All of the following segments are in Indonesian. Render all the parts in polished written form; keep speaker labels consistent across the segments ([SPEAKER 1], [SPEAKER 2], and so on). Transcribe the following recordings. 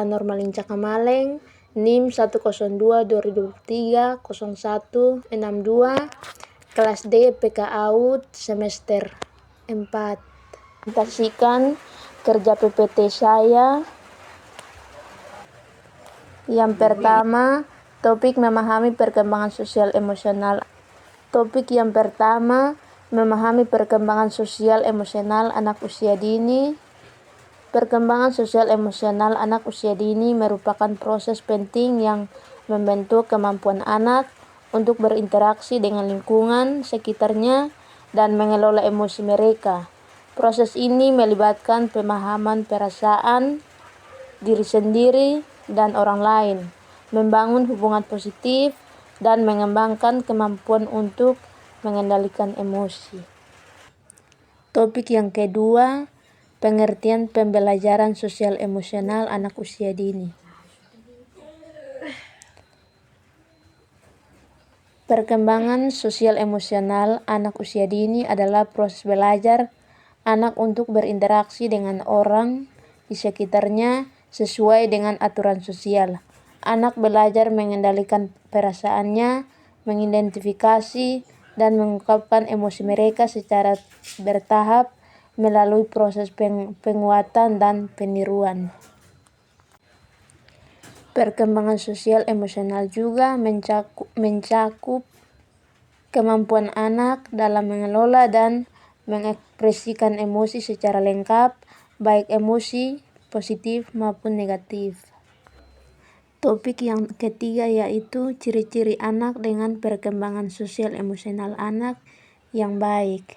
[SPEAKER 1] PPKA Normalin Cakamaleng, NIM 102-2023-0162, kelas D PKA UD semester 4. Presentasikan kerja PPT saya. Yang pertama, topik memahami perkembangan sosial emosional. Topik yang pertama, memahami perkembangan sosial emosional anak usia dini. Perkembangan sosial emosional anak usia dini merupakan proses penting yang membentuk kemampuan anak untuk berinteraksi dengan lingkungan sekitarnya dan mengelola emosi mereka. Proses ini melibatkan pemahaman perasaan diri sendiri dan orang lain, membangun hubungan positif, dan mengembangkan kemampuan untuk mengendalikan emosi. Topik yang kedua, pengertian pembelajaran sosial emosional anak usia dini. Perkembangan sosial emosional anak usia dini adalah proses belajar anak untuk berinteraksi dengan orang di sekitarnya sesuai dengan aturan sosial. Anak belajar mengendalikan perasaannya, mengidentifikasi, dan mengungkapkan emosi mereka secara bertahap melalui proses penguatan dan peniruan. Perkembangan sosial emosional juga mencakup kemampuan anak dalam mengelola dan mengekspresikan emosi secara lengkap, baik emosi positif maupun negatif. Topik yang ketiga yaitu ciri-ciri anak dengan perkembangan sosial emosional anak yang baik.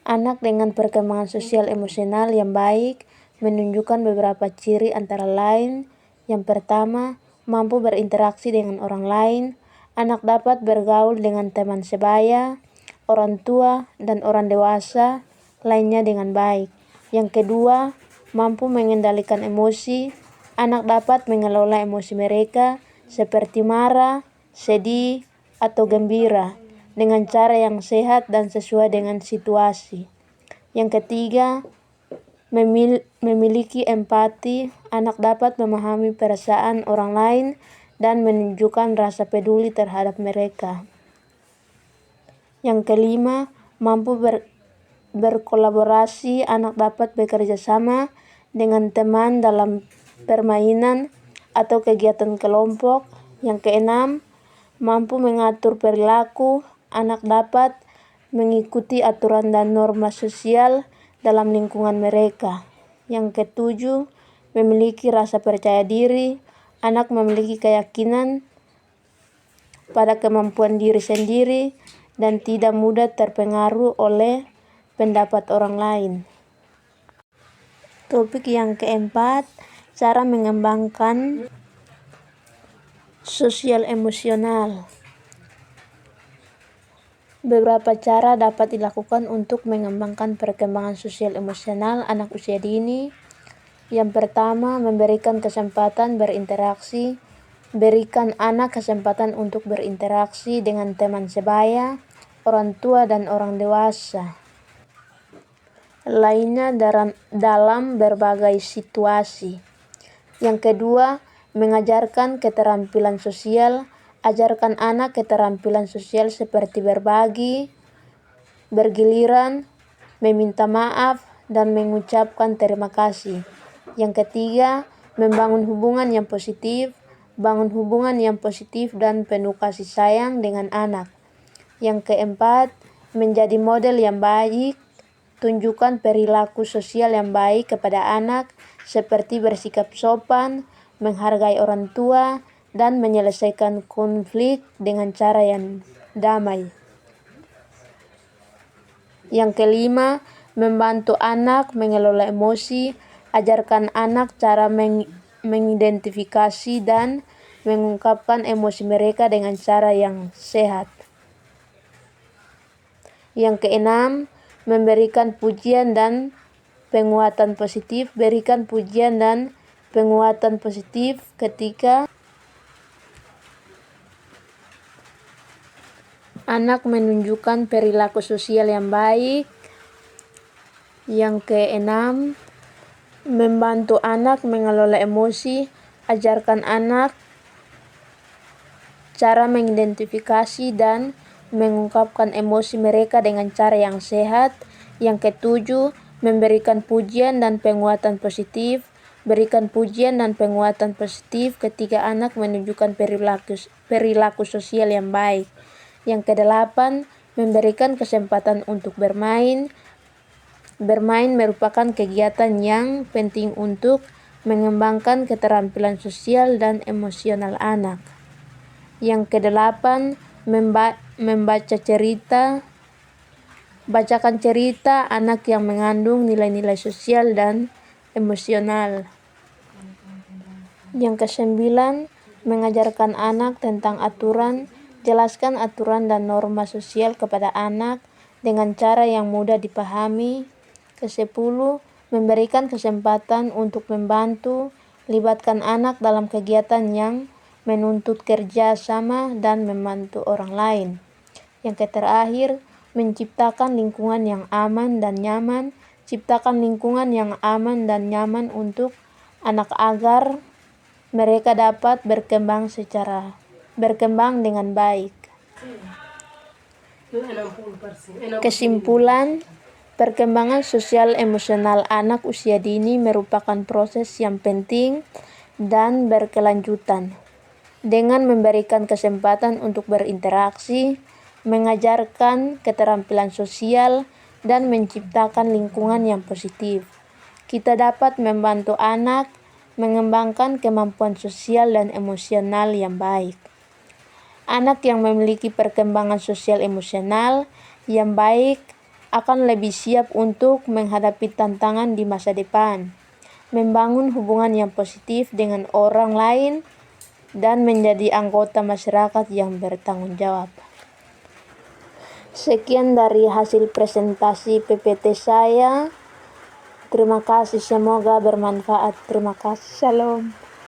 [SPEAKER 1] Anak dengan perkembangan sosial emosional yang baik menunjukkan beberapa ciri antara lain. Yang pertama, mampu berinteraksi dengan orang lain. Anak dapat bergaul dengan teman sebaya, orang tua, dan orang dewasa lainnya dengan baik. Yang kedua, mampu mengendalikan emosi. Anak dapat mengelola emosi mereka seperti marah, sedih, atau gembira dengan cara yang sehat dan sesuai dengan situasi. Yang ketiga, memiliki empati. Anak dapat memahami perasaan orang lain dan menunjukkan rasa peduli terhadap mereka. Yang kelima, mampu berkolaborasi. Anak dapat bekerja sama dengan teman dalam permainan atau kegiatan kelompok. Yang keenam, mampu mengatur perilaku. Anak dapat mengikuti aturan dan norma sosial dalam lingkungan mereka. Yang ketujuh, memiliki rasa percaya diri. Anak memiliki keyakinan pada kemampuan diri sendiri dan tidak mudah terpengaruh oleh pendapat orang lain. Topik yang keempat, cara mengembangkan sosial emosional. Beberapa cara dapat dilakukan untuk mengembangkan perkembangan sosial emosional anak usia dini. Yang pertama, memberikan kesempatan berinteraksi. Berikan anak kesempatan untuk berinteraksi dengan teman sebaya, orang tua, dan orang dewasa lainnya dalam berbagai situasi. Yang kedua, mengajarkan keterampilan sosial. Ajarkan anak keterampilan sosial seperti berbagi, bergiliran, meminta maaf, dan mengucapkan terima kasih. Yang ketiga, membangun hubungan yang positif. Bangun hubungan yang positif dan penuh kasih sayang dengan anak. Yang keempat, menjadi model yang baik. Tunjukkan perilaku sosial yang baik kepada anak seperti bersikap sopan, menghargai orang tua, dan menyelesaikan konflik dengan cara yang damai. Yang kelima, membantu anak mengelola emosi. Ajarkan anak cara mengidentifikasi dan mengungkapkan emosi mereka dengan cara yang sehat. Yang keenam, memberikan pujian dan penguatan positif. Berikan pujian dan penguatan positif ketika anak menunjukkan perilaku sosial yang baik. Yang keenam, Membantu anak mengelola emosi, ajarkan anak cara mengidentifikasi dan mengungkapkan emosi mereka dengan cara yang sehat. Yang ketujuh, memberikan pujian dan penguatan positif. Berikan pujian dan penguatan positif ketika anak menunjukkan perilaku sosial yang baik. Yang kedelapan, memberikan kesempatan untuk bermain. Bermain merupakan kegiatan yang penting untuk mengembangkan keterampilan sosial dan emosional anak. Yang kedelapan, membaca cerita. Bacakan cerita anak yang mengandung nilai-nilai sosial dan emosional. Yang kesembilan, mengajarkan anak tentang aturan. Jelaskan aturan dan norma sosial kepada anak dengan cara yang mudah dipahami. Kesepuluh, memberikan kesempatan untuk membantu. Libatkan anak dalam kegiatan yang menuntut kerja sama dan membantu orang lain. Yang terakhir, menciptakan lingkungan yang aman dan nyaman. Ciptakan lingkungan yang aman dan nyaman untuk anak agar mereka dapat berkembang dengan baik. Kesimpulan, perkembangan sosial emosional anak usia dini merupakan proses yang penting dan berkelanjutan. Dengan memberikan kesempatan untuk berinteraksi, mengajarkan keterampilan sosial, dan menciptakan lingkungan yang positif, kita dapat membantu anak mengembangkan kemampuan sosial dan emosional yang baik. Anak yang memiliki perkembangan sosial emosional yang baik akan lebih siap untuk menghadapi tantangan di masa depan, membangun hubungan yang positif dengan orang lain, dan menjadi anggota masyarakat yang bertanggung jawab. Sekian dari hasil presentasi PPT saya. Terima kasih, semoga bermanfaat. Terima kasih. Shalom.